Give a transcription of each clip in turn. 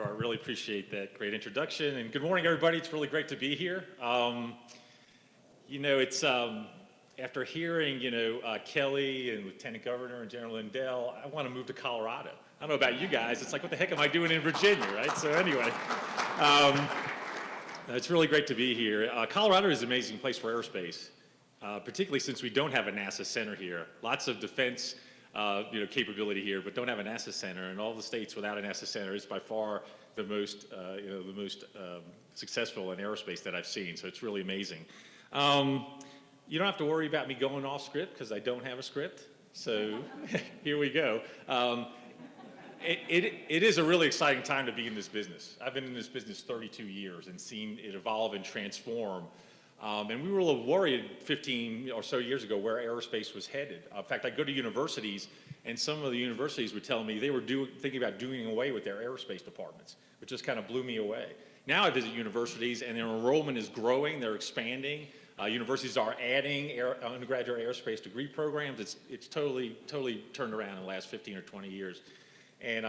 Sure, I really appreciate that great introduction. And good morning, everybody. It's really great to be here. It's after hearing, Kelly and Lieutenant Governor and General Lindell, I want to move to Colorado. I don't know about you guys. It's like, what the heck am I doing in Virginia, right? So anyway, it's really great to be here. Colorado is an amazing place for aerospace, particularly since we don't have a NASA center here. Lots of defense capability here, but don't have a NASA center. And all the states without a NASA center is by far the most, successful in aerospace that I've seen. So it's really amazing. You don't have to worry about me going off script because I don't have a script. So here we go. It is a really exciting time to be in this business. I've been in this business 32 years and seen it evolve and transform. And we were a little worried 15 or so years ago where aerospace was headed. In fact, I go to universities, and some of the universities would tell me they were thinking about doing away with their aerospace departments, which just kind of blew me away. Now I visit universities, and their enrollment is growing, they're expanding. Universities are adding undergraduate aerospace degree programs. It's totally turned around in the last 15 or 20 years. And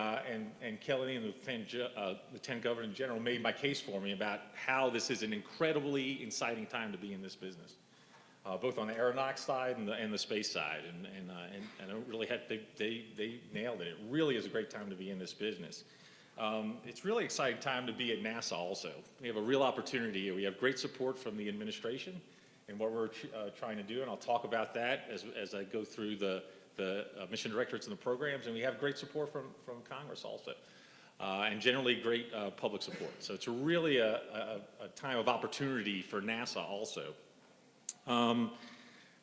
Kelly and the Lieutenant Governor in general made my case for me about how this is an incredibly exciting time to be in this business, both on the aeronautics side and the space side. And I really they nailed it. It really is a great time to be in this business. It's really exciting time to be at NASA also. We have a real opportunity here. We have great support from the administration and what we're trying to do, and I'll talk about that as I go through the mission directorates and the programs, and we have great support from Congress also, and generally great public support. So it's really a time of opportunity for NASA also.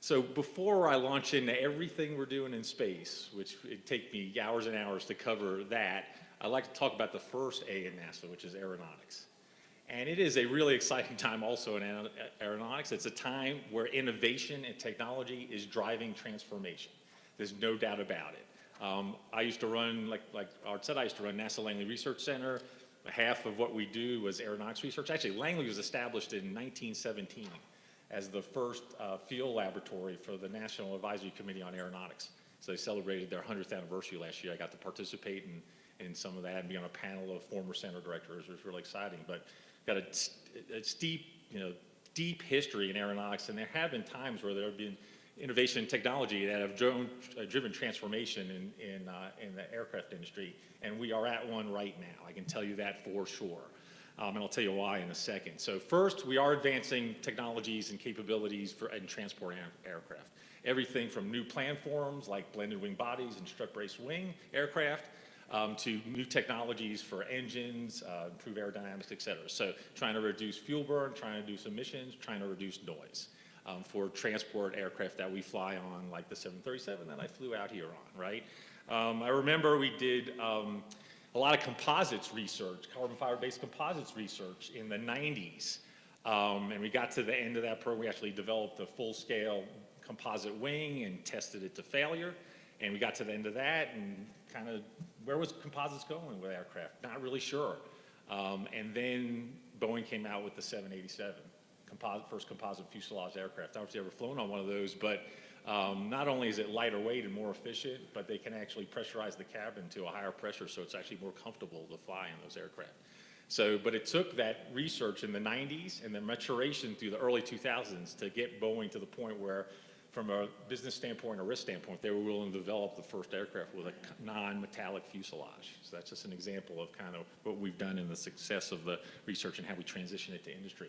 So before I launch into everything we're doing in space, which it'd take me hours and hours to cover that, I'd like to talk about the first A in NASA, which is aeronautics. And it is a really exciting time also in aeronautics. It's a time where innovation and technology is driving transformation. There's no doubt about it. I used to run, like Art said, I used to run NASA Langley Research Center. Half of what we do was aeronautics research. Actually, Langley was established in 1917 as the first field laboratory for the National Advisory Committee on Aeronautics. So they celebrated their 100th anniversary last year. I got to participate in some of that and be on a panel of former center directors. It was really exciting. But got a steep, deep history in aeronautics, and there have been times where there have been innovation and technology that have driven transformation in the aircraft industry, and we are at one right now. I can tell you that for sure, and I'll tell you why in a second. So first, we are advancing technologies and capabilities in transport aircraft. Everything from new planforms like blended wing bodies and strut brace wing aircraft, to new technologies for engines, improve aerodynamics, et cetera. So trying to reduce fuel burn, trying to reduce emissions, trying to reduce noise. For transport aircraft that we fly on, like the 737 that I flew out here on, right? I remember we did a lot of composites research, carbon fiber-based composites research in the 90s. And we got to the end of that program. We actually developed a full-scale composite wing and tested it to failure. And we got to the end of that and kind of, where was composites going with aircraft? Not really sure. And then Boeing came out with the 787. First composite fuselage aircraft. I don't know if you've ever flown on one of those, but not only is it lighter weight and more efficient, but they can actually pressurize the cabin to a higher pressure, so it's actually more comfortable to fly in those aircraft. So, but it took that research in the 90s and the maturation through the early 2000s to get Boeing to the point where, from a business standpoint, a risk standpoint, they were willing to develop the first aircraft with a non-metallic fuselage. So that's just an example of kind of what we've done in the success of the research and how we transition it to industry.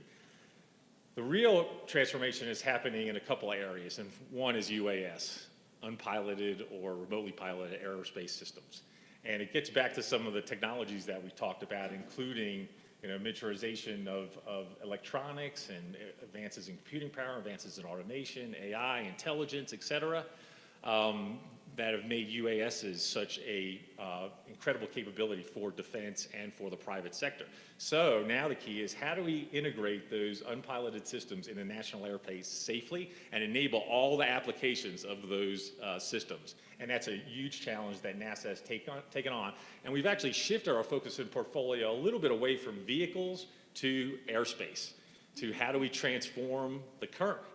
The real transformation is happening in a couple of areas, and one is UAS, unpiloted or remotely piloted aerospace systems. And it gets back to some of the technologies that we talked about, including miniaturization of electronics and advances in computing power, advances in automation, AI, intelligence, et cetera, that have made UASs such a incredible capability for defense and for the private sector. So now the key is, how do we integrate those unpiloted systems in the national airspace safely and enable all the applications of those systems? And that's a huge challenge that NASA has taken on. And we've actually shifted our focus and portfolio a little bit away from vehicles to airspace, to how do we transform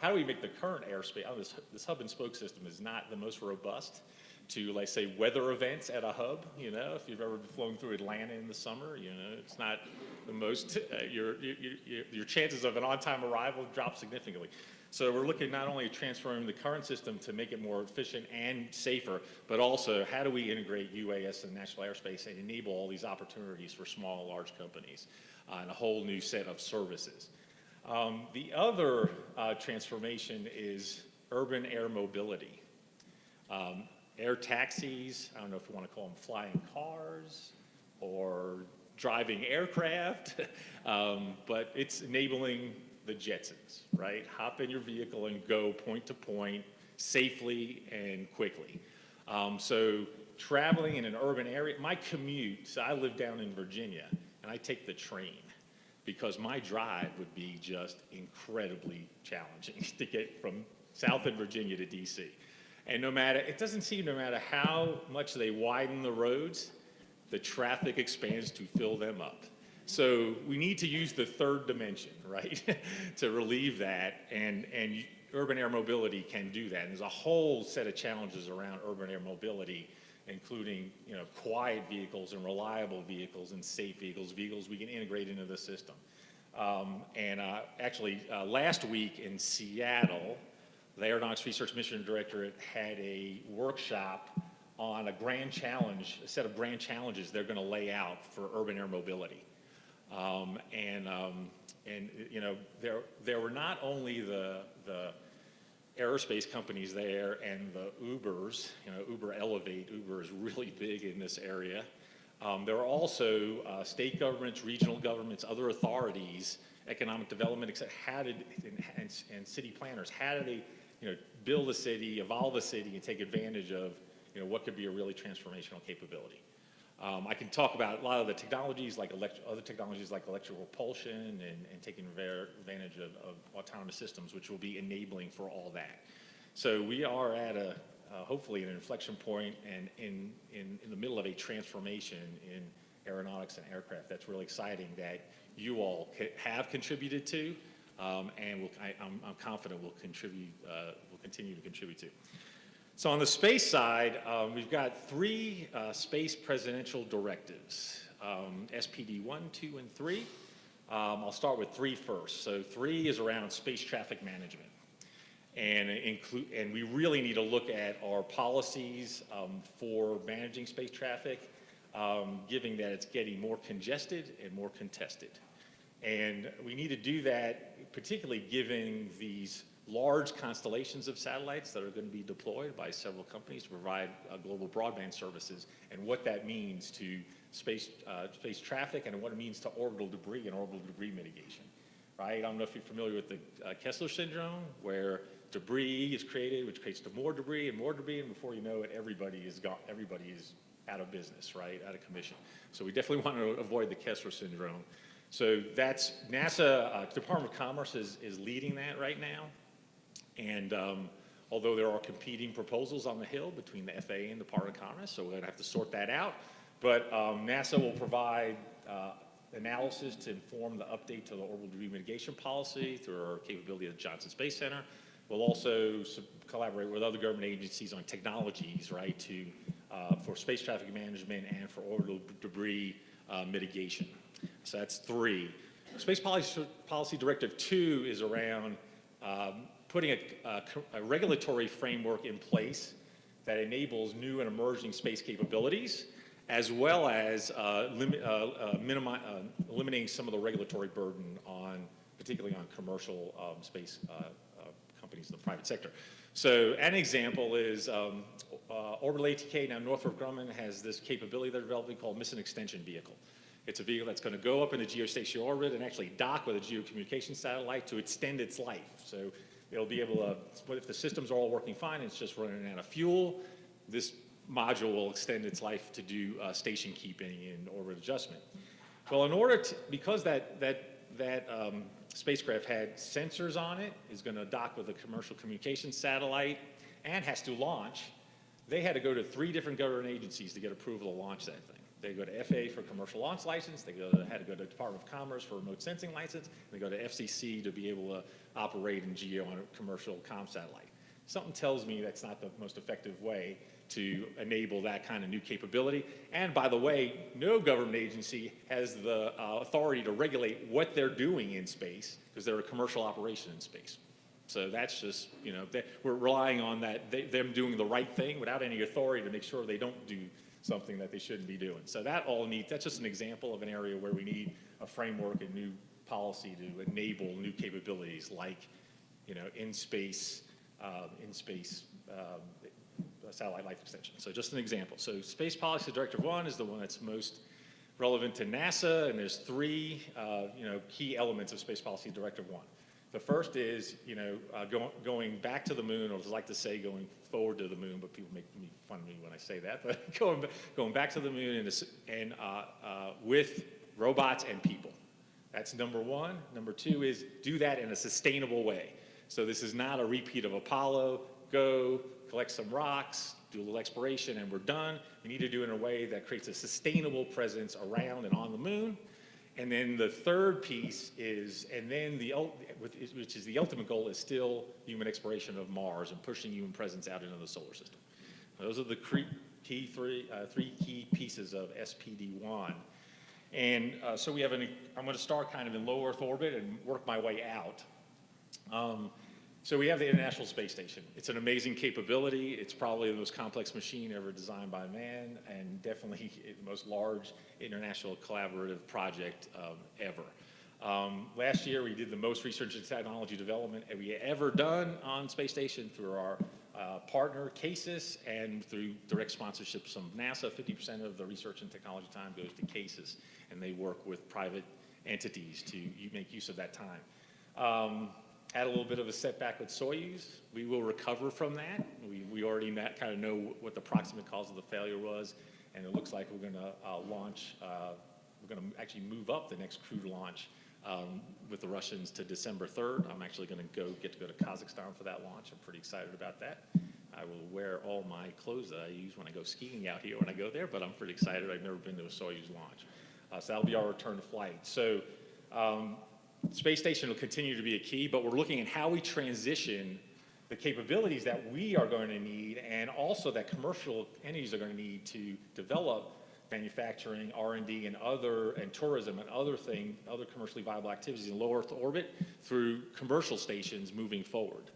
how do we make the current airspace, this hub and spoke system is not the most robust. to, let's say, weather events at a hub. You know, if you've ever flown through Atlanta in the summer, you know, it's not the most, your chances of an on-time arrival drop significantly. So we're looking not only at transforming the current system to make it more efficient and safer, but also how do we integrate UAS and national airspace and enable all these opportunities for small and large companies and a whole new set of services. The other transformation is urban air mobility. Air taxis, I don't know if you want to call them flying cars or driving aircraft, but it's enabling the Jetsons, right? Hop in your vehicle and go point to point safely and quickly. So traveling in an urban area, my commute, so I live down in Virginia, and I take the train because my drive would be just incredibly challenging to get from South in Virginia to DC. And it doesn't seem no matter how much they widen the roads, the traffic expands to fill them up. So we need to use the third dimension, right, to relieve that, and urban air mobility can do that. And there's a whole set of challenges around urban air mobility, including, you know, quiet vehicles and reliable vehicles and safe vehicles we can integrate into the system. Actually, last week in Seattle, the Aeronautics Research Mission Directorate had a workshop on a set of grand challenges they're going to lay out for urban air mobility. You know, there were not only the aerospace companies there and the Ubers, you know, Uber Elevate, Uber is really big in this area. There are also state governments, regional governments, other authorities, economic development, and city planners. How do they, you know, build a city, evolve a city, and take advantage of, you know, what could be a really transformational capability? I can talk about a lot of the technologies, like other technologies like electrical propulsion and taking advantage of autonomous systems, which will be enabling for all that. So we are at hopefully an inflection point and in the middle of a transformation in aeronautics and aircraft that's really exciting that you all have contributed to, and I'm confident will continue to contribute to. So on the space side, we've got three space presidential directives, SPD 1, 2, and 3. I'll start with 3 first. So 3 is around space traffic management. And we really need to look at our policies for managing space traffic, given that it's getting more congested and more contested. And we need to do that, particularly given these large constellations of satellites that are going to be deployed by several companies to provide global broadband services, and what that means to space traffic and what it means to orbital debris and orbital debris mitigation. Right? I don't know if you're familiar with the Kessler syndrome, where debris is created, which creates more debris, and before you know it, everybody is gone. Everybody is out of business, right? Out of commission. So we definitely want to avoid the Kessler syndrome. So that's NASA, Department of Commerce is leading that right now. And although there are competing proposals on the Hill between the FAA and the Department of Commerce, so we're going to have to sort that out. But NASA will provide analysis to inform the update to the orbital debris mitigation policy through our capability at the Johnson Space Center. We'll also collaborate with other government agencies on technologies, right, for space traffic management and for orbital debris mitigation. So that's 3. Space Policy Directive 2 is around putting a regulatory framework in place that enables new and emerging space capabilities, as well as eliminating some of the regulatory burden particularly on commercial space companies in the private sector. So an example is Orbital ATK, now Northrop Grumman, has this capability they're developing called Mission Extension Vehicle. It's a vehicle that's going to go up into geostationary orbit and actually dock with a geocommunication satellite to extend its life. So it'll be able to, if the systems are all working fine and it's just running out of fuel, this module will extend its life to do station keeping and orbit adjustment. Well, because that spacecraft had sensors on it, is going to dock with a commercial communications satellite, and has to launch, they had to go to 3 different government agencies to get approval to launch that thing. They go to FAA for commercial launch license, had to go to the Department of Commerce for remote sensing license, and they go to FCC to be able to operate in GEO on a commercial comm satellite. Something tells me that's not the most effective way, to enable that kind of new capability. And by the way, no government agency has the authority to regulate what they're doing in space because they're a commercial operation in space. So that's just, we're relying on that, them doing the right thing without any authority to make sure they don't do something that they shouldn't be doing. So that's just an example of an area where we need a framework and new policy to enable new capabilities like, in-space satellite life extension. So just an example. So Space Policy Directive 1 is the one that's most relevant to NASA, and there's three, key elements of Space Policy Directive 1. The first is, going back to the moon, or as I like to say, going forward to the moon, but people make fun of me when I say that, but going back to the moon and with robots and people. That's number one. Number two is do that in a sustainable way. So this is not a repeat of Apollo, go, collect some rocks, do a little exploration, and we're done. We need to do it in a way that creates a sustainable presence around and on the moon. And then the third piece is, which is the ultimate goal, is still human exploration of Mars and pushing human presence out into the solar system. Those are the three key pieces of SPD1. And so we have I'm going to start kind of in low Earth orbit and work my way out. So we have the International Space Station. It's an amazing capability. It's probably the most complex machine ever designed by man, and definitely the most large international collaborative project ever. Last year, we did the most research and technology development we ever done on Space Station through our partner, CASIS, and through direct sponsorships from NASA. 50% of the research and technology time goes to CASIS, and they work with private entities to make use of that time. Had a little bit of a setback with Soyuz. We will recover from that. We already kind of know what the proximate cause of the failure was, and it looks like we're going to launch, we're going to actually move up the next crewed launch with the Russians to December 3rd. I'm actually going to get to go to Kazakhstan for that launch. I'm pretty excited about that. I will wear all my clothes that I use when I go skiing out here when I go there, but I'm pretty excited. I've never been to a Soyuz launch. So that'll be our return to flight. So Space Station will continue to be a key, but we're looking at how we transition the capabilities that we are going to need and also that commercial entities are going to need to develop manufacturing, R&D, and tourism and other commercially viable activities in low Earth orbit through commercial stations moving forward.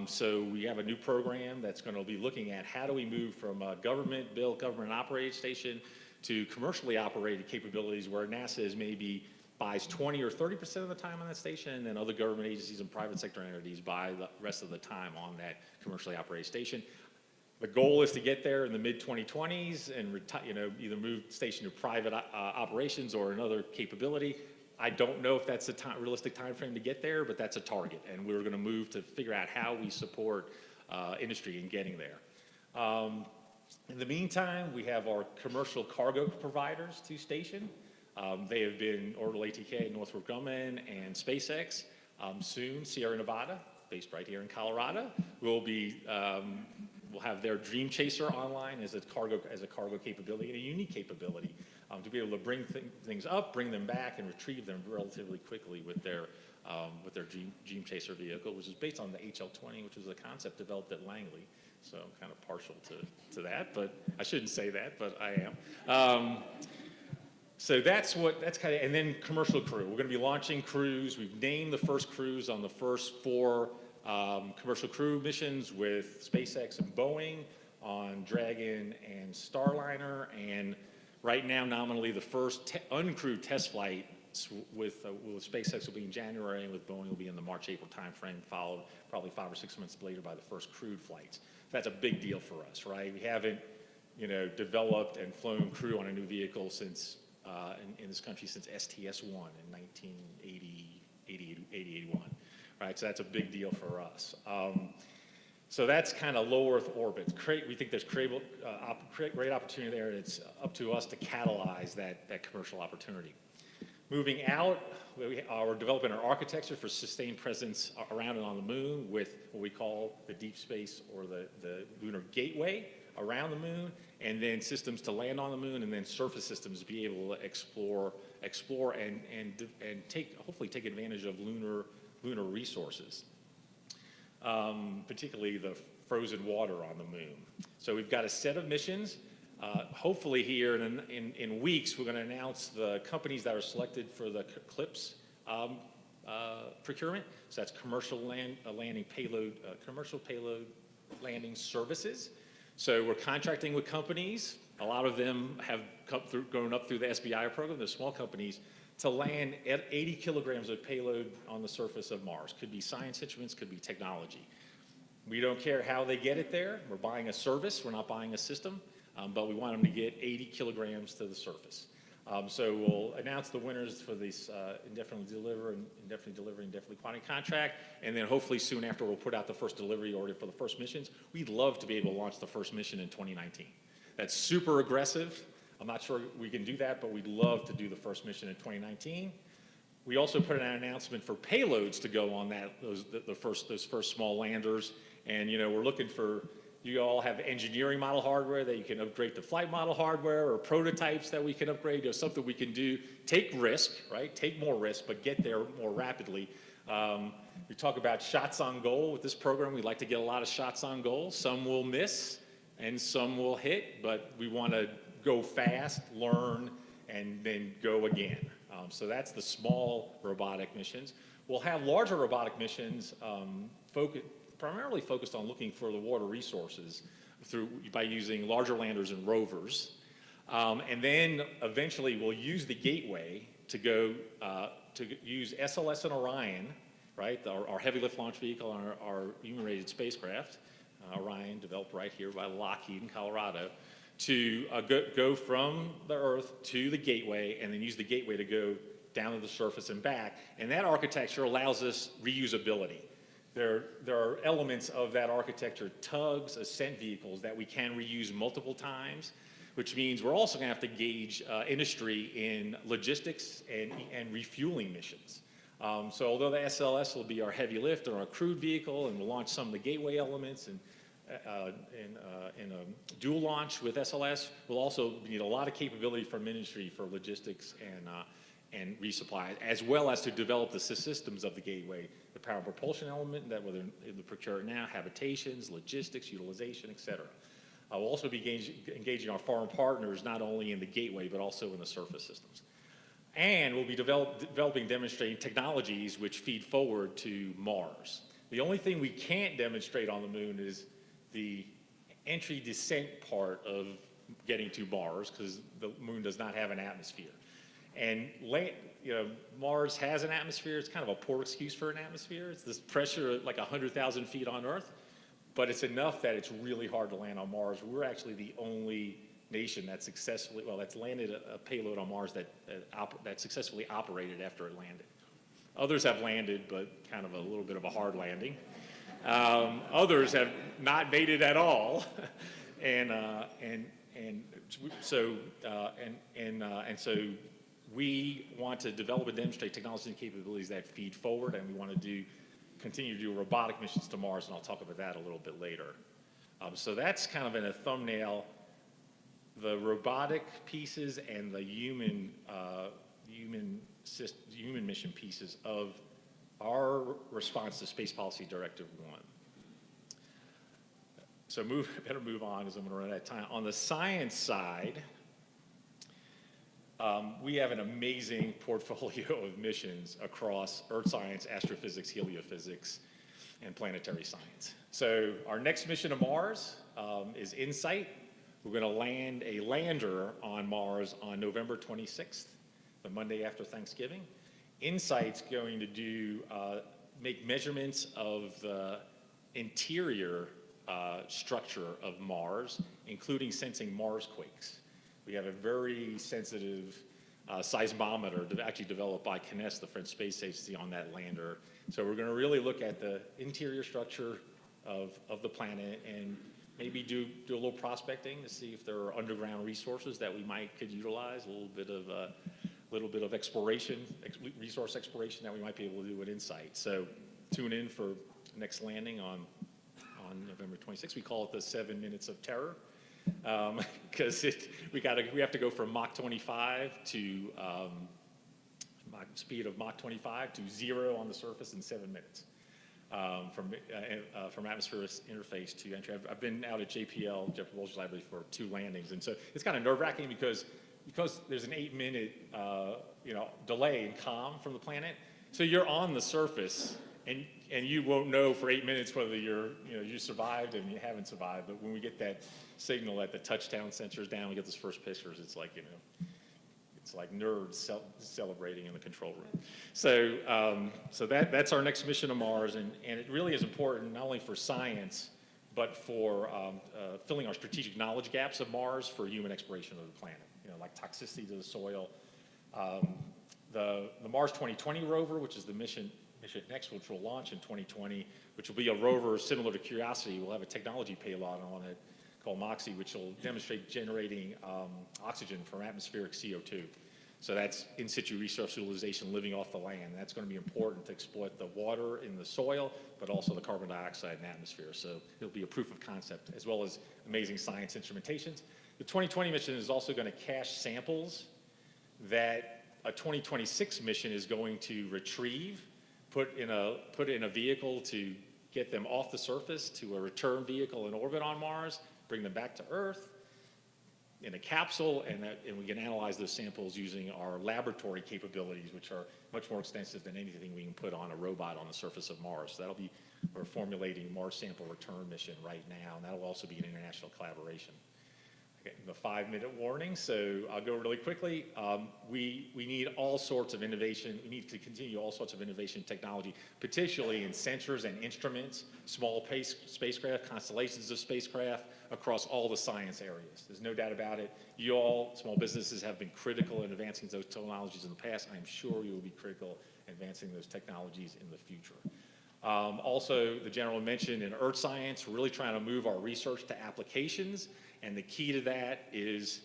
So we have a new program that's going to be looking at how do we move from a government-built, government-operated station to commercially operated capabilities where NASA is maybe buys 20 or 30% of the time on that station, and then other government agencies and private sector entities buy the rest of the time on that commercially operated station. The goal is to get there in the mid-2020s and either move the station to private operations or another capability. I don't know if that's a realistic time frame to get there, but that's a target, and we're going to move to figure out how we support industry in getting there. In the meantime, we have our commercial cargo providers to station. They have been Orbital ATK, Northrop Grumman, and SpaceX. Soon, Sierra Nevada, based right here in Colorado, will have their Dream Chaser online as a cargo capability and a unique capability to be able to bring things up, bring them back, and retrieve them relatively quickly with their Dream Chaser vehicle, which is based on the HL-20, which was a concept developed at Langley. So I'm kind of partial to that, but I shouldn't say that, but I am. So that's kind of, and then commercial crew. We're going to be launching crews. We've named the first crews on the first 4 commercial crew missions with SpaceX and Boeing on Dragon and Starliner. And right now, nominally, the first uncrewed test flight with SpaceX will be in January, and with Boeing will be in the March-April timeframe, followed probably 5 or 6 months later by the first crewed flights. That's a big deal for us, right? We haven't, developed and flown crew on a new vehicle since in this country since STS-1 in 1980, 81, right? So that's a big deal for us. So that's kind of low Earth orbit. We think there's great opportunity there, and it's up to us to catalyze that commercial opportunity. Moving out, we're developing our architecture for sustained presence around and on the moon with what we call the deep space or the lunar gateway around the moon, and then systems to land on the moon, and then surface systems to be able to explore and hopefully take advantage of lunar resources. Particularly the frozen water on the moon. So we've got a set of missions. Hopefully here in weeks, we're going to announce the companies that are selected for the CLIPS procurement. So that's commercial payload landing services. So we're contracting with companies. A lot of them have grown up through the SBI program. They're small companies to land at 80 kilograms of payload on the surface of Mars. Could be science instruments, could be technology. We don't care how they get it there. We're buying a service. We're not buying a system. But we want them to get 80 kilograms to the surface. So we'll announce the winners for this indefinitely indefinitely quantity contract, and then hopefully soon after we'll put out the first delivery order for the first missions. We'd love to be able to launch the first mission in 2019. That's super aggressive. I'm not sure we can do that, but we'd love to do the first mission in 2019. We also put out an announcement for payloads to go on those first small landers, and we're looking for. You all have engineering model hardware that you can upgrade to flight model hardware, or prototypes that we can upgrade, or something we can do. Take risk, right? Take more risk, but get there more rapidly. We talk about shots on goal with this program. We like to get a lot of shots on goal. Some will miss and some will hit, but we want to go fast, learn, and then go again. So that's the small robotic missions. We'll have larger robotic missions primarily focused on looking for the water resources by using larger landers and rovers. And then eventually we'll use the gateway to go to use SLS and Orion, right? Our heavy lift launch vehicle and our human-rated spacecraft, Orion, developed right here by Lockheed in Colorado, to go from the Earth to the gateway, and then use the gateway to go down to the surface and back. And that architecture allows us reusability. There are elements of that architecture, tugs, ascent vehicles, that we can reuse multiple times, which means we're also going to have to gauge industry in logistics and refueling missions. So although the SLS will be our heavy lift or our crewed vehicle, and we'll launch some of the gateway elements in a dual launch with SLS, we'll also need a lot of capability from industry for logistics and resupply, as well as to develop the systems of the gateway, the power and propulsion element that we're able to procure now, habitations, logistics, utilization, et cetera. We'll also be engaging our foreign partners not only in the gateway, but also in the surface systems. And we'll be developing, demonstrating technologies which feed forward to Mars. The only thing we can't demonstrate on the moon is the entry descent part of getting to Mars, because the moon does not have an atmosphere. And Mars has an atmosphere. It's kind of a poor excuse for an atmosphere. It's this pressure at like 100,000 feet on Earth, but it's enough that it's really hard to land on Mars. We're actually the only nation that's that's landed a payload on Mars that successfully operated after it landed. Others have landed, but kind of a little bit of a hard landing. Others have not made it at all, and so we want to develop and demonstrate technology and capabilities that feed forward, and we want to continue to do robotic missions to Mars, and I'll talk about that a little bit later. So that's kind of in a thumbnail, the robotic pieces and the human mission pieces of our response to Space Policy Directive 1. So better move on, because I'm going to run out of time. On the science side, we have an amazing portfolio of missions across earth science, astrophysics, heliophysics, and planetary science. So our next mission to Mars is InSight. We're going to land a lander on Mars on November 26th, the Monday after Thanksgiving. InSight's going to make measurements of the interior structure of Mars, including sensing Mars quakes. We have a very sensitive seismometer actually developed by CNES, the French space agency, on that lander. So we're going to really look at the interior structure of the planet, and maybe do a little prospecting to see if there are underground resources that we could utilize, a little bit of exploration, resource exploration that we might be able to do with InSight. So tune in for next landing on November 26th. We call it the 7 minutes of terror, because we have to go from Mach 25 to speed of Mach 25 to 0 on the surface in 7 minutes. from atmosphere interface to entry. I've been out at JPL, Jet Propulsion Library, for 2 landings, and so it's kind of nerve-wracking because there's an 8-minute delay in comm from the planet. So you're on the surface, and you won't know for 8 minutes whether you survived and you haven't survived. But when we get that signal that the touchdown sensor's down, we get those first pictures. It's like it's like nerds celebrating in the control room. So that's our next mission to Mars, and it really is important not only for science, but for filling our strategic knowledge gaps of Mars for human exploration of the planet. Like toxicity to the soil. The Mars 2020 rover, which is the mission next, which will launch in 2020, which will be a rover similar to Curiosity. We'll have a technology payload on it called MOXIE, which will demonstrate generating oxygen from atmospheric CO2. So that's in situ resource utilization, living off the land. That's going to be important to exploit the water in the soil, but also the carbon dioxide in the atmosphere. So it'll be a proof of concept, as well as amazing science instrumentations. The 2020 mission is also going to cache samples that a 2026 mission is going to retrieve, put in a vehicle to get them off the surface to a return vehicle in orbit on Mars, bring them back to Earth in a capsule, and we can analyze those samples using our laboratory capabilities, which are much more extensive than anything we can put on a robot on the surface of Mars. So we're formulating Mars sample return mission right now, and that'll also be an international collaboration. Okay, the 5-minute warning, so I'll go really quickly. We need all sorts of innovation. We need to continue all sorts of innovation technology, particularly in sensors and instruments, small spacecraft, constellations of spacecraft, across all the science areas. There's no doubt about it. You all, small businesses, have been critical in advancing those technologies in the past. I'm sure you will be critical in advancing those technologies in the future. Also, the general mentioned in earth science, we're really trying to move our research to applications, and the key to that is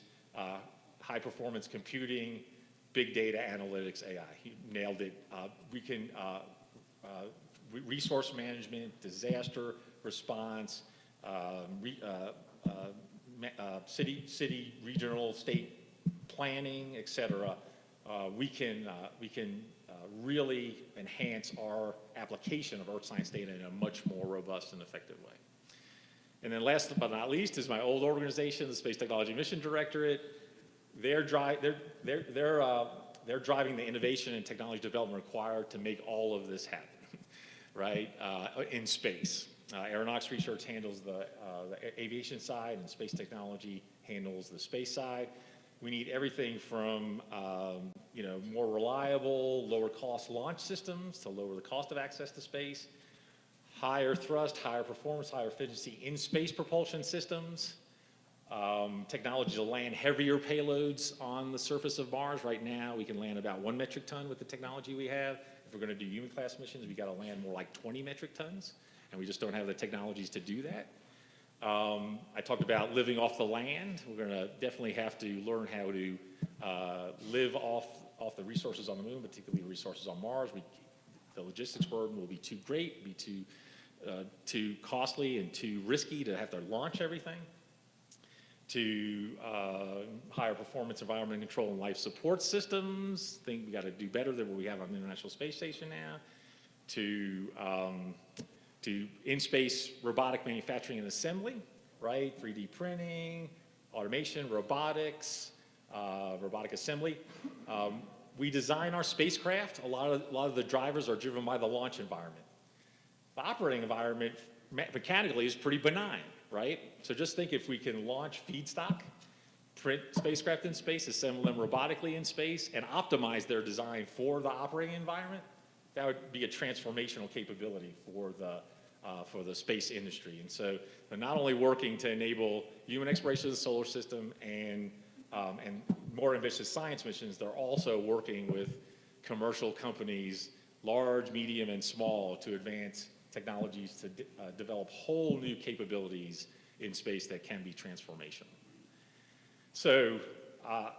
high performance computing, big data analytics, AI. You nailed it. We can resource management, disaster response, city, regional, state planning, et cetera. We can really enhance our application of earth science data in a much more robust and effective way. And then last but not least is my old organization, the Space Technology Mission Directorate. They're driving the innovation and technology development required to make all of this happen, right, in space. Aeronautics research handles the aviation side, and space technology handles the space side. We need everything from more reliable, lower cost launch systems to lower the cost of access to space, higher thrust, higher performance, higher efficiency in space propulsion systems, technology to land heavier payloads on the surface of Mars. Right now, we can land about 1 metric ton with the technology we have. If we're going to do human class missions, we got to land more like 20 metric tons, and we just don't have the technologies to do that. I talked about living off the land. We're going to definitely have to learn how to live off the resources on the moon, particularly resources on Mars. The logistics burden will be too great, be too costly and too risky to have to launch everything. To higher performance environment control and life support systems. Think we got to do better than what we have on the International Space Station now. To in-space robotic manufacturing and assembly, right? 3D printing, automation, robotics, robotic assembly. We design our spacecraft. A lot of the drivers are driven by the launch environment. The operating environment mechanically is pretty benign, right? So just think if we can launch feedstock, print spacecraft in space, assemble them robotically in space, and optimize their design for the operating environment, that would be a transformational capability for the space industry. And so they're not only working to enable human exploration of the solar system and more ambitious science missions, they're also working with commercial companies, large, medium, and small, to advance technologies to develop whole new capabilities in space that can be transformational. So I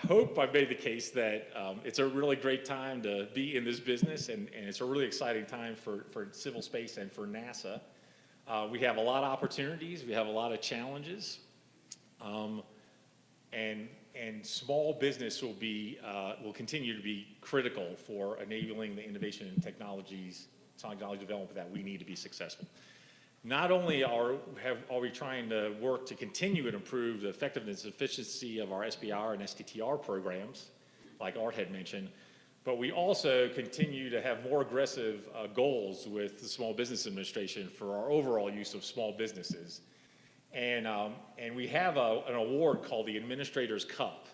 hope I've made the case that it's a really great time to be in this business, and it's a really exciting time for civil space and for NASA. We have a lot of opportunities, we have a lot of challenges, and small business will continue to be critical for enabling the innovation and technologies technology development that we need to be successful. Not only are we trying to work to continue and improve the effectiveness and efficiency of our SBIR and STTR programs, like Art had mentioned, but we also continue to have more aggressive goals with the Small Business Administration for our overall use of small businesses. And we have an award called the Administrator's Cup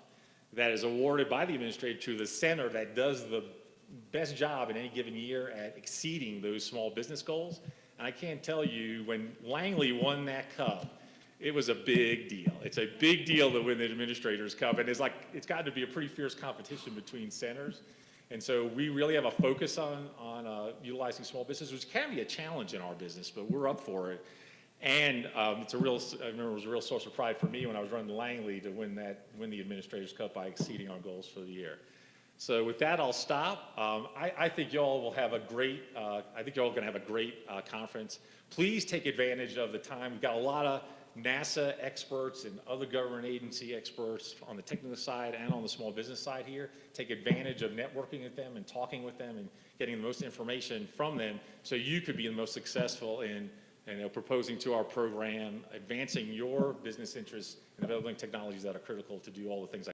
that is awarded by the administrator to the center that does the best job in any given year at exceeding those small business goals. And I can't tell you, when Langley won that cup, it was a big deal. It's a big deal to win the Administrator's Cup, and it's gotten to be a pretty fierce competition between centers. And so we really have a focus on utilizing small business, which can be a challenge in our business, but we're up for it. And I remember it was a real source of pride for me when I was running Langley to win the Administrator's Cup by exceeding our goals for the year. So with that, I'll stop. I think y'all will have a great, I think y'all are going to have a great conference. Please take advantage of the time. We've got a lot of NASA experts and other government agency experts on the technical side and on the small business side here. Take advantage of networking with them and talking with them and getting the most information from them so you could be the most successful in proposing to our program, advancing your business interests and developing technologies that are critical to do all the things